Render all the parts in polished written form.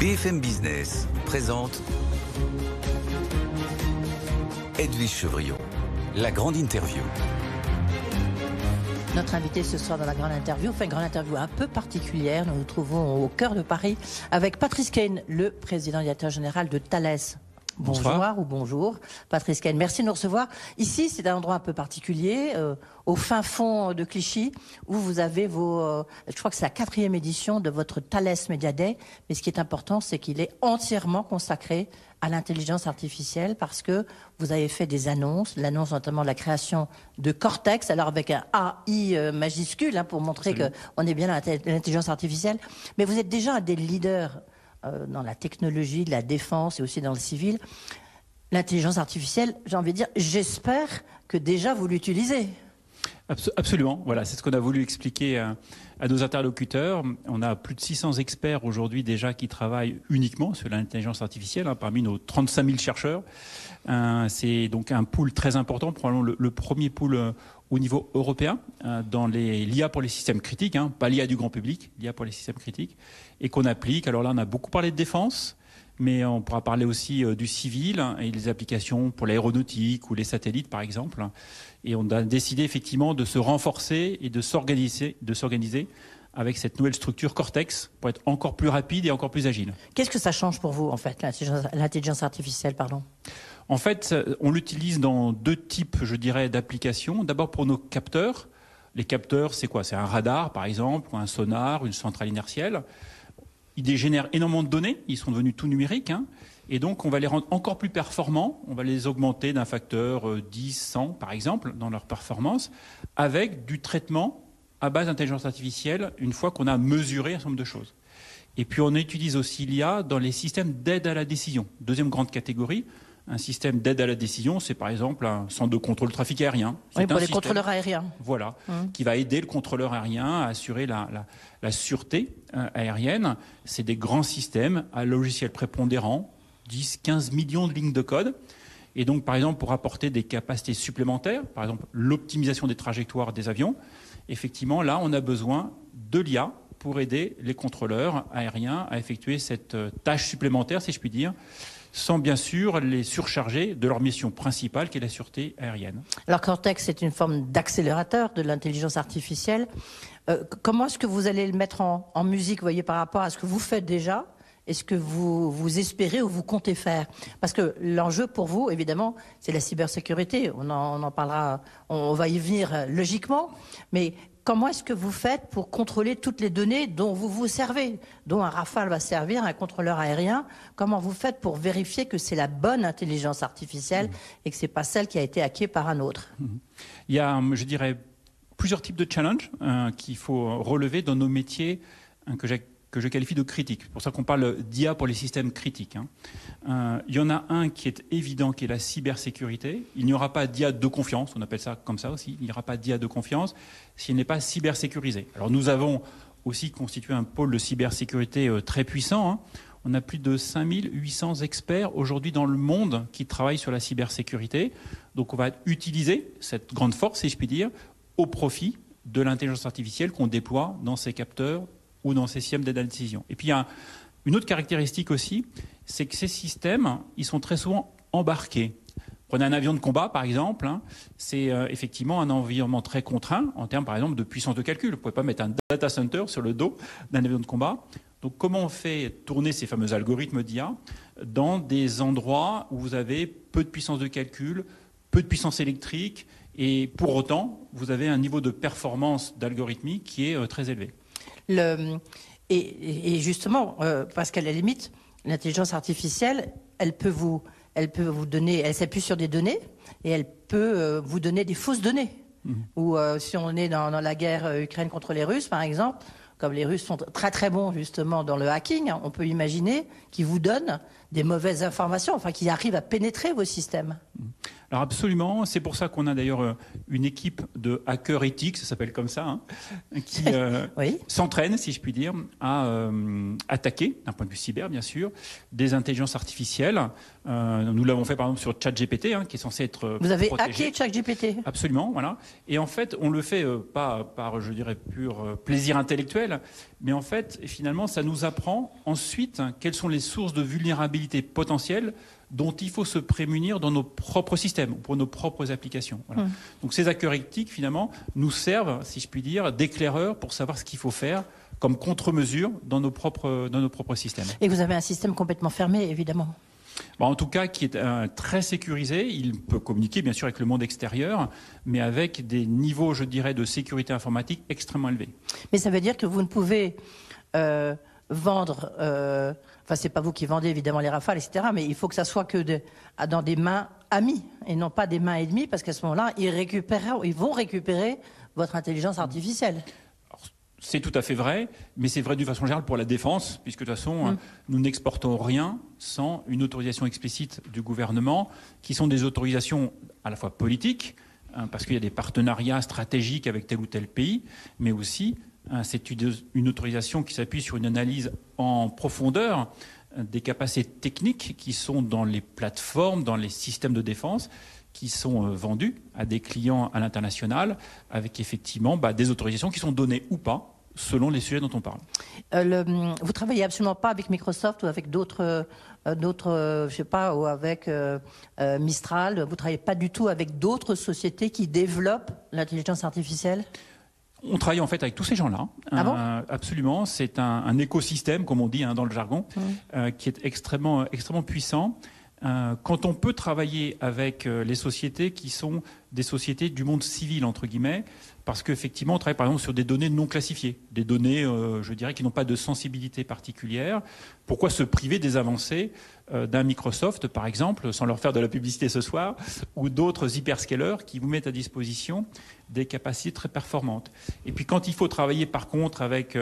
BFM Business présente Edwige Chevrillon, la grande interview. Notre invité ce soir dans la grande interview, une grande interview un peu particulière. Nous nous trouvons au cœur de Paris avec Patrice Caine, le président directeur général de Thales. Bonsoir ou bonjour, Patrice Caine. Merci de nous recevoir. Ici, c'est un endroit un peu particulier, au fin fond de Clichy, où vous avez je crois que c'est la 4e édition de votre Thales Media Day. Mais ce qui est important, c'est qu'il est entièrement consacré à l'intelligence artificielle parce que vous avez fait des annonces, l'annonce notamment de la création de Cortex, alors avec un AI majuscule, pour montrer qu'on est bien dans l'intelligence artificielle. Mais vous êtes déjà un des leaders dans la technologie, de la défense et aussi dans le civil. L'intelligence artificielle, j'ai envie de dire, j'espère que déjà vous l'utilisez. Absolument, voilà, c'est ce qu'on a voulu expliquer à nos interlocuteurs. On a plus de 600 experts aujourd'hui déjà qui travaillent uniquement sur l'intelligence artificielle, parmi nos 35 000 chercheurs. C'est donc un pool très important, probablement le premier pool au niveau européen dans l'IA pour les systèmes critiques, pas l'IA du grand public, l'IA pour les systèmes critiques, et qu'on applique. Alors là, on a beaucoup parlé de défense, mais on pourra parler aussi du civil et des applications pour l'aéronautique ou les satellites, par exemple. Et on a décidé effectivement de se renforcer et de s'organiser avec cette nouvelle structure Cortex pour être encore plus rapide et encore plus agile. Qu'est-ce que ça change pour vous, en fait, l'intelligence artificielle, pardon ? En fait, on l'utilise dans deux types, je dirais, d'applications. D'abord pour nos capteurs. Les capteurs, c'est quoi ? C'est un radar, par exemple, ou un sonar, une centrale inertielle. Ils génèrent énormément de données. Ils sont devenus tout numériques. Et donc, on va les rendre encore plus performants. On va les augmenter d'un facteur 10, 100, par exemple, dans leur performance, avec du traitement à base d'intelligence artificielle, une fois qu'on a mesuré un certain nombre de choses. Et puis, on utilise aussi l'IA dans les systèmes d'aide à la décision. Deuxième grande catégorie. Un système d'aide à la décision, c'est par exemple un centre de contrôle de trafic aérien. Oui, pour les contrôleurs aériens. Voilà, qui va aider le contrôleur aérien à assurer la sûreté aérienne. C'est des grands systèmes à logiciel prépondérant, 10, 15 millions de lignes de code. Et donc, par exemple, pour apporter des capacités supplémentaires, par exemple l'optimisation des trajectoires des avions, effectivement, là, on a besoin de l'IA pour aider les contrôleurs aériens à effectuer cette tâche supplémentaire, si je puis dire, sans bien sûr les surcharger de leur mission principale qui est la sûreté aérienne. Alors Cortex, c'est une forme d'accélérateur de l'intelligence artificielle. Comment est-ce que vous allez le mettre en musique, vous voyez, par rapport à ce que vous faites déjà et ce que vous espérez ou vous comptez faire ? Parce que l'enjeu pour vous, évidemment, c'est la cybersécurité. On en parlera, on va y venir logiquement, mais comment est-ce que vous faites pour contrôler toutes les données dont vous vous servez, dont un Rafale va servir, un contrôleur aérien ? Comment vous faites pour vérifier que c'est la bonne intelligence artificielle et que ce n'est pas celle qui a été hackée par un autre ? Il y a, je dirais, plusieurs types de challenges qu'il faut relever dans nos métiers que je qualifie de critiques. C'est pour ça qu'on parle d'IA pour les systèmes critiques. Il y en a un qui est évident, qui est la cybersécurité. Il n'y aura pas d'IA de confiance, on appelle ça comme ça aussi. Il n'y aura pas d'IA de confiance s'il n'est pas cybersécurisé. Alors nous avons aussi constitué un pôle de cybersécurité très puissant. On a plus de 5800 experts aujourd'hui dans le monde qui travaillent sur la cybersécurité. Donc on va utiliser cette grande force, si je puis dire, au profit de l'intelligence artificielle qu'on déploie dans ces capteurs ou dans ces systèmes d'aide à la décision. Et puis il y a une autre caractéristique aussi, c'est que ces systèmes, ils sont très souvent embarqués. Prenez un avion de combat, par exemple, c'est effectivement un environnement très contraint en termes, par exemple, de puissance de calcul. Vous ne pouvez pas mettre un data center sur le dos d'un avion de combat. Donc comment on fait tourner ces fameux algorithmes d'IA dans des endroits où vous avez peu de puissance de calcul, peu de puissance électrique, et pour autant, vous avez un niveau de performance d'algorithmie qui est très élevé. Et justement, parce qu'à la limite, l'intelligence artificielle, elle peut vous donner, elle s'appuie sur des données et elle peut vous donner des fausses données. Ou si on est dans la guerre Ukraine contre les Russes, par exemple, comme les Russes sont très très bons justement dans le hacking, on peut imaginer qu'ils vous donnent des mauvaises informations, enfin qu'ils arrivent à pénétrer vos systèmes. Alors absolument, c'est pour ça qu'on a d'ailleurs une équipe de hackers éthiques, ça s'appelle comme ça, hein, qui oui. s'entraîne, si je puis dire, à attaquer, d'un point de vue cyber bien sûr, des intelligences artificielles. Nous l'avons fait par exemple sur ChatGPT, hein, qui est censé être Vous avez protégé. hacké ChatGPT? Absolument, voilà. Et en fait, on le fait pas par, je dirais, pur plaisir intellectuel, mais en fait, finalement, ça nous apprend ensuite quelles sont les sources de vulnérabilité potentielles dont il faut se prémunir dans nos propres systèmes, pour nos propres applications. Voilà. Donc ces hackers éthiques, finalement, nous servent, si je puis dire, d'éclaireurs pour savoir ce qu'il faut faire comme contre-mesure dans nos propres systèmes. Et vous avez un système complètement fermé, évidemment. Bon, en tout cas, qui est très sécurisé. Il peut communiquer, bien sûr, avec le monde extérieur, mais avec des niveaux, je dirais, de sécurité informatique extrêmement élevés. Mais ça veut dire que vous ne pouvez vendre... Enfin, c'est pas vous qui vendez, évidemment, les Rafales, etc. Mais il faut que ça soit dans des mains amies et non pas des mains ennemies, parce qu'à ce moment-là, ils vont récupérer votre intelligence artificielle. C'est tout à fait vrai, mais c'est vrai d'une façon générale pour la défense, puisque de toute façon, nous n'exportons rien sans une autorisation explicite du gouvernement, qui sont des autorisations à la fois politiques, parce qu'il y a des partenariats stratégiques avec tel ou tel pays, mais aussi c'est une autorisation qui s'appuie sur une analyse en profondeur des capacités techniques qui sont dans les plateformes, dans les systèmes de défense, qui sont vendus à des clients à l'international, avec effectivement des autorisations qui sont données ou pas, selon les sujets dont on parle. Vous travaillez absolument pas avec Microsoft ou avec d'autres, je sais pas, ou avec Mistral. Vous travaillez pas du tout avec d'autres sociétés qui développent l'intelligence artificielle? On travaille en fait avec tous ces gens-là. Ah bon? Absolument. C'est un écosystème, comme on dit dans le jargon, qui est extrêmement puissant. Quand on peut travailler avec les sociétés qui sont des sociétés du monde civil, entre guillemets, parce qu'effectivement, on travaille par exemple sur des données non classifiées, des données, je dirais, qui n'ont pas de sensibilité particulière. Pourquoi se priver des avancées d'un Microsoft, par exemple, sans leur faire de la publicité ce soir, ou d'autres hyperscalers qui vous mettent à disposition des capacités très performantes. Et puis quand il faut travailler par contre avec,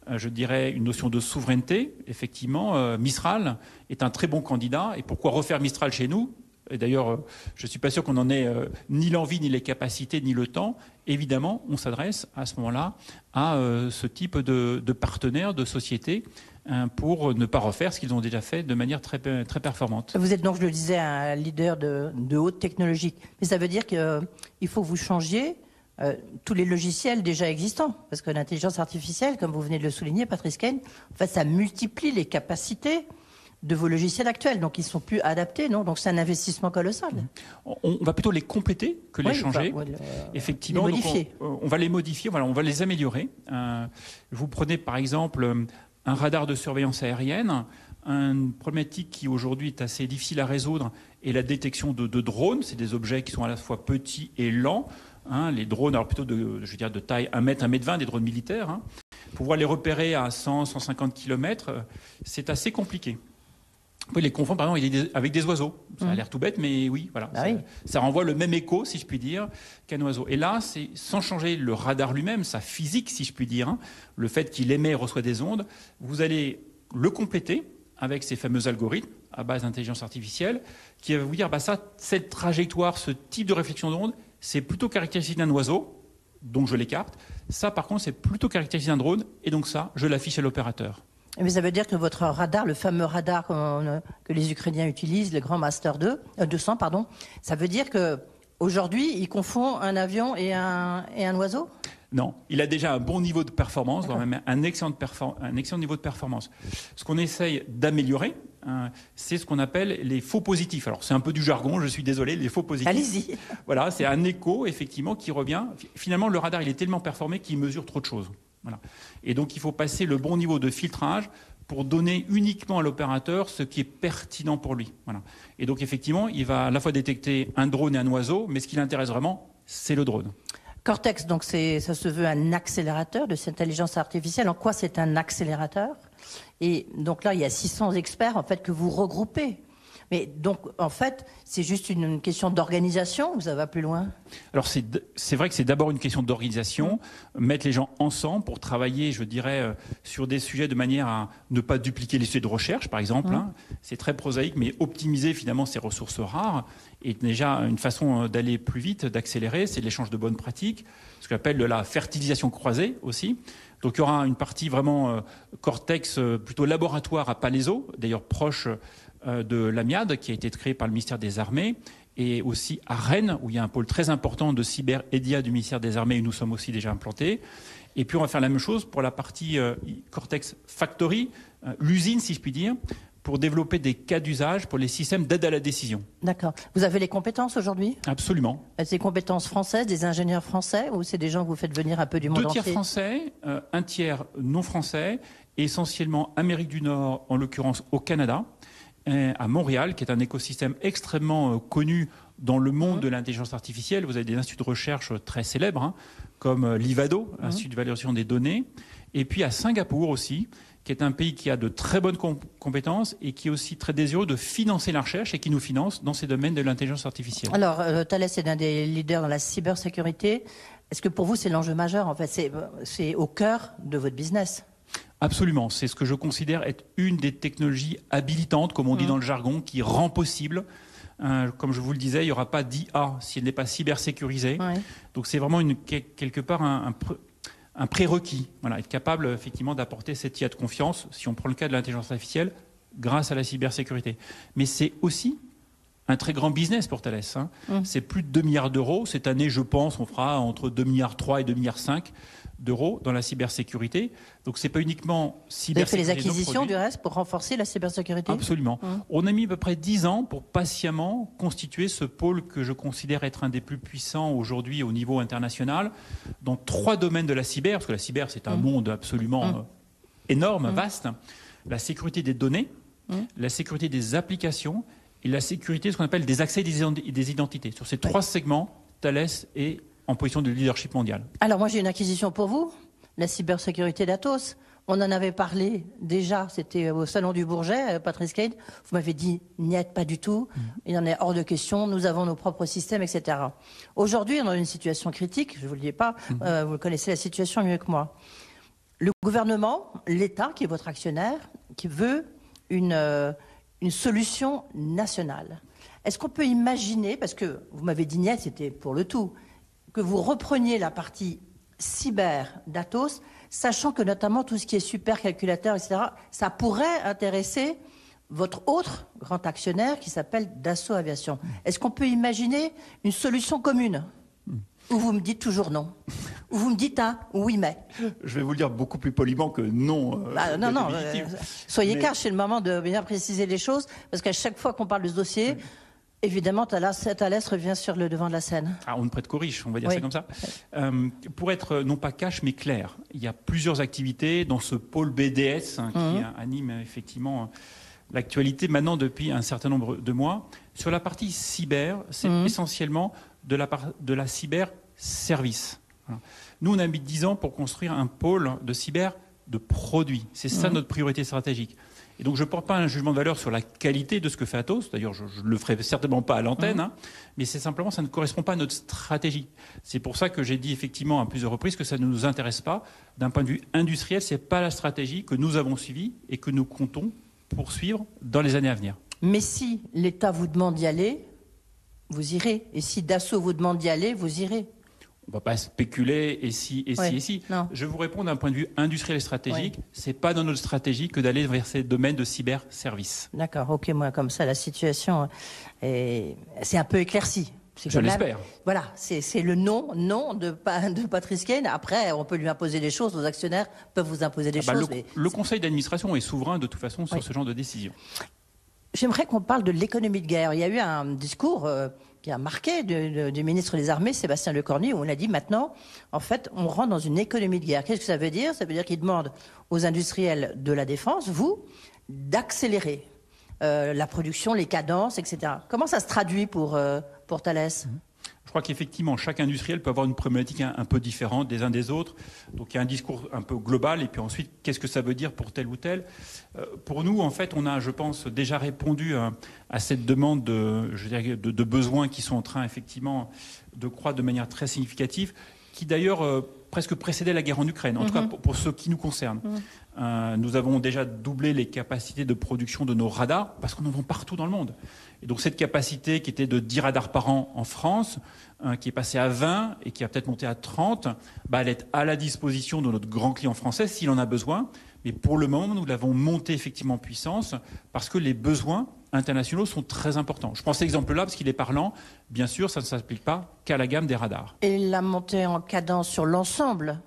je dirais, une notion de souveraineté, effectivement, Mistral est un très bon candidat. Et pourquoi refaire Mistral chez nous ? Et d'ailleurs, je ne suis pas sûr qu'on en ait ni l'envie, ni les capacités, ni le temps. Évidemment, on s'adresse à ce moment-là à ce type de partenaires, de sociétés, pour ne pas refaire ce qu'ils ont déjà fait de manière très, très performante. Vous êtes donc, je le disais, un leader de haute technologie. Mais ça veut dire qu'il faut que vous changiez tous les logiciels déjà existants. Parce que l'intelligence artificielle, comme vous venez de le souligner, Patrice Caine, en fait, ça multiplie les capacités de vos logiciels actuels, donc ils ne sont plus adaptés, non? Donc c'est un investissement colossal. On va plutôt les compléter que les changer. Effectivement, les modifier. Donc on va les modifier, voilà, on va les améliorer. Vous prenez par exemple un radar de surveillance aérienne. Une problématique qui aujourd'hui est assez difficile à résoudre est la détection de drones. C'est des objets qui sont à la fois petits et lents. Les drones, alors plutôt de taille 1 mètre, 1 mètre 20, des drones militaires. Pouvoir les repérer à 100, 150 km, c'est assez compliqué. Vous pouvez les confondre par exemple avec des oiseaux. Ça a l'air tout bête, mais oui, voilà. Ça renvoie le même écho, si je puis dire, qu'un oiseau. Et là, c'est sans changer le radar lui-même, sa physique, si je puis dire, le fait qu'il émet et reçoit des ondes, vous allez le compléter avec ces fameux algorithmes à base d'intelligence artificielle qui va vous dire, cette trajectoire, ce type de réflexion d'onde, c'est plutôt caractéristique d'un oiseau, donc je l'écarte. Ça, par contre, c'est plutôt caractéristique d'un drone, et donc ça, je l'affiche à l'opérateur. Mais ça veut dire que votre radar, le fameux radar que les Ukrainiens utilisent, le Grand Master 200, ça veut dire qu'aujourd'hui, il confond un avion et un oiseau? Non, il a déjà un bon niveau de performance, voire même un excellent niveau de performance. Ce qu'on essaye d'améliorer, c'est ce qu'on appelle les faux positifs. Alors c'est un peu du jargon, je suis désolé, les faux positifs. Allez-y. Voilà, c'est un écho, effectivement, qui revient. Finalement, le radar, il est tellement performé qu'il mesure trop de choses. Voilà. Et donc, il faut passer le bon niveau de filtrage pour donner uniquement à l'opérateur ce qui est pertinent pour lui. Voilà. Et donc, effectivement, il va à la fois détecter un drone et un oiseau, mais ce qui l'intéresse vraiment, c'est le drone. Cortex, donc ça se veut un accélérateur de cette intelligence artificielle. En quoi c'est un accélérateur? Et donc là, il y a 600 experts en fait que vous regroupez. Mais donc, en fait, c'est juste une question d'organisation ou ça va plus loin? Alors, c'est vrai que c'est d'abord une question d'organisation, mettre les gens ensemble pour travailler, je dirais, sur des sujets de manière à ne pas dupliquer les sujets de recherche, par exemple. C'est très prosaïque, mais optimiser finalement ces ressources rares. Et déjà, une façon d'aller plus vite, d'accélérer, c'est l'échange de bonnes pratiques, ce qu'on appelle de la fertilisation croisée aussi. Donc, il y aura une partie vraiment cortex, plutôt laboratoire à Palaiseau, d'ailleurs proche de l'Amiade, qui a été créé par le ministère des Armées, et aussi à Rennes, où il y a un pôle très important de cyber et d'IA du ministère des Armées, où nous sommes aussi déjà implantés. Et puis, on va faire la même chose pour la partie Cortex Factory, l'usine, si je puis dire, pour développer des cas d'usage pour les systèmes d'aide à la décision. D'accord. Vous avez les compétences aujourd'hui? Absolument. C'est des compétences françaises, des ingénieurs français, ou c'est des gens que vous faites venir un peu du monde entier? 2 tiers français, 1 tiers non français, essentiellement Amérique du Nord, en l'occurrence au Canada, à Montréal, qui est un écosystème extrêmement connu dans le monde de l'intelligence artificielle. Vous avez des instituts de recherche très célèbres, comme l'IVADO, Institut de valorisation des données, et puis à Singapour aussi, qui est un pays qui a de très bonnes compétences et qui est aussi très désireux de financer la recherche et qui nous finance dans ces domaines de l'intelligence artificielle. Alors, Thales est l'un des leaders dans la cybersécurité. Est-ce que pour vous, c'est l'enjeu majeur? En fait, c'est au cœur de votre business. Absolument. C'est ce que je considère être une des technologies habilitantes, comme on dit dans le jargon, qui rend possible. Comme je vous le disais, il n'y aura pas d'IA si elle n'est pas cybersécurisée. Donc c'est vraiment quelque part un prérequis, voilà, être capable effectivement d'apporter cette IA de confiance, si on prend le cas de l'intelligence artificielle, grâce à la cybersécurité. Mais c'est aussi un très grand business pour Thales. C'est plus de 2 milliards d'euros. Cette année, je pense, on fera entre 2,3 milliards et 2,5 milliards d'euros dans la cybersécurité. Donc c'est pas uniquement cybersécurité. Vous avez fait les acquisitions du reste pour renforcer la cybersécurité? Absolument. On a mis à peu près 10 ans pour patiemment constituer ce pôle que je considère être un des plus puissants aujourd'hui au niveau international dans 3 domaines de la cyber, parce que la cyber c'est un monde absolument énorme, vaste. La sécurité des données, la sécurité des applications et la sécurité de ce qu'on appelle des accès et des identités. Sur ces 3 segments, Thales est en position de leadership mondial. Alors moi j'ai une acquisition pour vous, la cybersécurité d'Atos. On en avait parlé déjà, c'était au Salon du Bourget, Patrice Caine. Vous m'avez dit, niet, pas du tout, il en est hors de question, nous avons nos propres systèmes, etc. Aujourd'hui, on est dans une situation critique, je ne vous le dis pas, vous connaissez la situation mieux que moi. Le gouvernement, l'État, qui est votre actionnaire, qui veut une solution nationale. Est-ce qu'on peut imaginer, parce que vous m'avez dit niet, c'était pour le tout, que vous repreniez la partie cyber d'Atos, sachant que notamment tout ce qui est supercalculateur, etc., ça pourrait intéresser votre autre grand actionnaire qui s'appelle Dassault Aviation. Est-ce qu'on peut imaginer une solution commune? Ou vous me dites toujours non? Ou vous me dites un oui mais? Je vais vous le dire beaucoup plus poliment que non. Non, soyez cash, c'est le moment de bien préciser les choses, parce qu'à chaque fois qu'on parle de ce dossier, évidemment, Thales revient sur le devant de la scène. Ah, on ne prête qu'aux riches, on va dire ça comme ça. Pour être non pas cash, mais clair, il y a plusieurs activités dans ce pôle BDS qui anime effectivement l'actualité maintenant depuis un certain nombre de mois. Sur la partie cyber, c'est essentiellement de la cyber-service. Voilà. Nous, on a mis 10 ans pour construire un pôle de cyber de produits. C'est ça notre priorité stratégique. Et donc, je ne porte pas un jugement de valeur sur la qualité de ce que fait Atos. D'ailleurs, je ne le ferai certainement pas à l'antenne. Mais c'est simplement, ça ne correspond pas à notre stratégie. C'est pour ça que j'ai dit effectivement à plusieurs reprises que ça ne nous intéresse pas. D'un point de vue industriel, ce n'est pas la stratégie que nous avons suivie et que nous comptons poursuivre dans les années à venir. Mais si l'État vous demande d'y aller, vous irez. Et si Dassault vous demande d'y aller, vous irez. On ne va pas spéculer et si. Non. Je vous réponds d'un point de vue industriel et stratégique. Ce n'est pas dans notre stratégie que d'aller vers ces domaines de cyber-service. D'accord, ok, moi comme ça, la situation, c'est un peu éclaircie. Je l'espère. Voilà, c'est le non de Patrice Caine. Après, on peut lui imposer des choses, nos actionnaires peuvent vous imposer des choses. Le conseil d'administration est souverain de toute façon sur ce genre de décision. J'aimerais qu'on parle de l'économie de guerre. Il y a eu un discours qui a marqué du ministre des Armées, Sébastien Lecornu, où on a dit maintenant, en fait, on rentre dans une économie de guerre. Qu'est-ce que ça veut dire? Ça veut dire qu'il demande aux industriels de la défense, vous, d'accélérer la production, les cadences, etc. Comment ça se traduit pour Thales? Je crois qu'effectivement, chaque industriel peut avoir une problématique un peu différente des uns des autres. Donc il y a un discours un peu global, et puis ensuite, qu'est-ce que ça veut dire pour tel ou tel? Pour nous, en fait, on a, je pense, déjà répondu à cette demande de besoins qui sont en train, effectivement, de croître de manière très significative, qui d'ailleurs presque précédait la guerre en Ukraine, en tout cas pour ce qui nous concerne. Nous avons déjà doublé les capacités de production de nos radars, parce qu'on en vend partout dans le monde. Et donc cette capacité qui était de 10 radars par an en France, qui est passée à 20 et qui a peut-être monté à 30, elle est à la disposition de notre grand client français s'il en a besoin. Mais pour le moment, nous l'avons monté effectivement en puissance parce que les besoins internationaux sont très importants. Je prends cet exemple-là parce qu'il est parlant. Bien sûr, ça ne s'applique pas qu'à la gamme des radars. Et la montée en cadence sur l'ensemble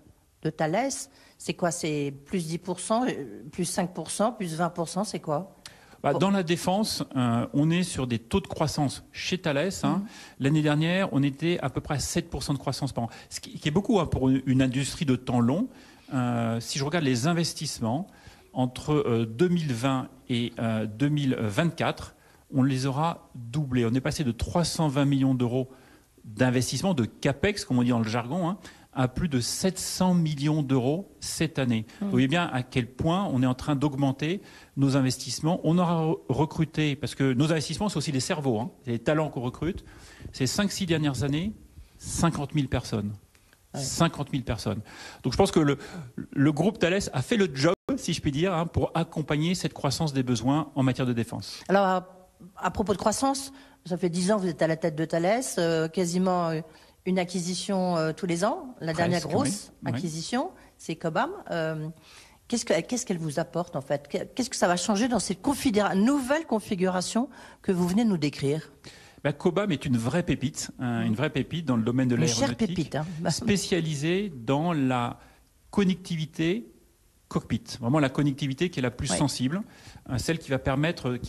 de Thales, c'est quoi? C'est plus 10%, plus 5%, plus 20%, c'est quoi? Dans la défense, on est sur des taux de croissance chez Thales. L'année dernière, on était à peu près à 7% de croissance par an, ce qui est beaucoup pour une industrie de temps long. Si je regarde les investissements, entre 2020 et 2024, on les aura doublés. On est passé de 320 millions d'euros d'investissement, de CAPEX, comme on dit dans le jargon, à plus de 700 millions d'euros cette année. Vous voyez bien à quel point on est en train d'augmenter nos investissements. On aura recruté, parce que nos investissements, c'est aussi des cerveaux, c'est les talents qu'on recrute. Ces 5-6 dernières années, 50 000 personnes. 50 000 personnes. Donc je pense que le groupe Thales a fait le job, si je puis dire, pour accompagner cette croissance des besoins en matière de défense. Alors, à propos de croissance, ça fait 10 ans que vous êtes à la tête de Thales, quasiment une acquisition tous les ans. La dernière grosse acquisition, c'est Cobham. Qu'est-ce qu'elle vous apporte en fait? Qu'est-ce que ça va changer dans cette nouvelle configuration que vous venez de nous décrire? Cobham est une vraie pépite dans le domaine de l'aéronautique, spécialisée dans la connectivité cockpit. Vraiment la connectivité qui est la plus sensible, celle qui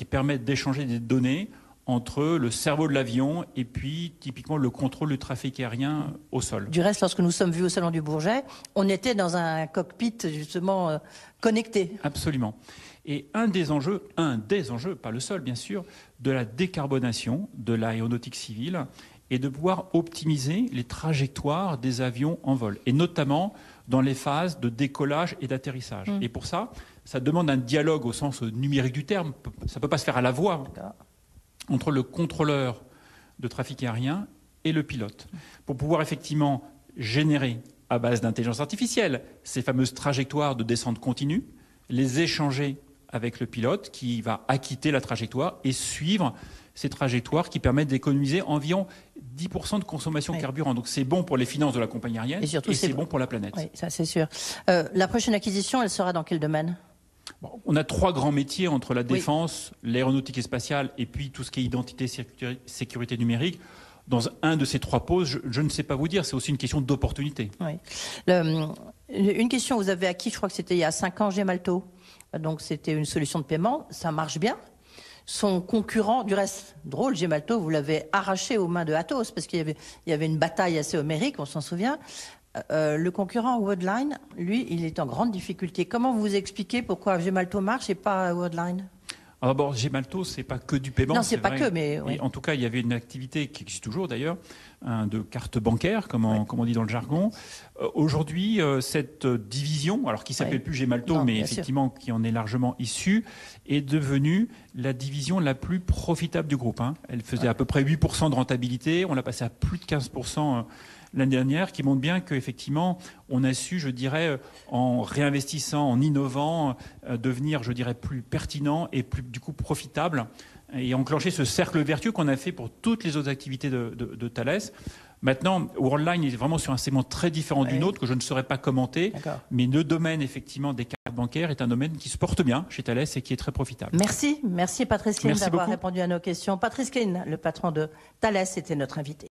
permet d'échanger des données entre le cerveau de l'avion et puis typiquement le contrôle du trafic aérien au sol. Du reste, lorsque nous sommes vus au Salon du Bourget, on était dans un cockpit justement connecté. Absolument. Et un des enjeux, pas le seul bien sûr, de la décarbonation de l'aéronautique civile est de pouvoir optimiser les trajectoires des avions en vol, et notamment dans les phases de décollage et d'atterrissage. Et pour ça, ça demande un dialogue au sens numérique du terme. Ça ne peut pas se faire à la voix entre le contrôleur de trafic aérien et le pilote, pour pouvoir effectivement générer à base d'intelligence artificielle ces fameuses trajectoires de descente continue, les échanger avec le pilote qui va acquitter la trajectoire et suivre ces trajectoires qui permettent d'économiser environ 10% de consommation de carburant. Donc c'est bon pour les finances de la compagnie aérienne et surtout c'est bon pour la planète. Oui, ça c'est sûr. La prochaine acquisition, elle sera dans quel domaine? On a 3 grands métiers entre la défense, l'aéronautique et spatiale et puis tout ce qui est identité, sécurité numérique. Dans un de ces 3 pôles, je ne sais pas vous dire, c'est aussi une question d'opportunité. Oui. Une question, vous avez acquis, je crois que c'était il y a 5 ans, Gemalto. Donc c'était une solution de paiement, ça marche bien. Son concurrent, du reste, drôle, Gemalto, vous l'avez arraché aux mains de Atos, parce qu'il y avait une bataille assez homérique, on s'en souvient. Le concurrent Worldline, lui, il est en grande difficulté. Comment vous expliquez pourquoi Gemalto marche et pas Worldline? Alors d'abord, Gemalto, c'est pas que du paiement. Non, c'est pas que, mais... Oui. En tout cas, il y avait une activité qui existe toujours d'ailleurs, de carte bancaire, comme on dit dans le jargon. Aujourd'hui, cette division, alors qui ne s'appelle plus Gemalto, mais effectivement qui en est largement issue, est devenue la division la plus profitable du groupe. Elle faisait à peu près 8% de rentabilité, on l'a passé à plus de 15% l'année dernière, qui montre bien qu'effectivement, on a su, je dirais, en réinvestissant, en innovant, devenir, je dirais, plus pertinent et plus, du coup, profitable, et enclencher ce cercle vertueux qu'on a fait pour toutes les autres activités de Thales. Maintenant, Worldline est vraiment sur un segment très différent du nôtre, que je ne saurais pas commenter, mais le domaine, effectivement, des cartes bancaires est un domaine qui se porte bien chez Thales et qui est très profitable. Merci Patrice Caine d'avoir répondu à nos questions. Patrice Caine, le patron de Thales, était notre invité.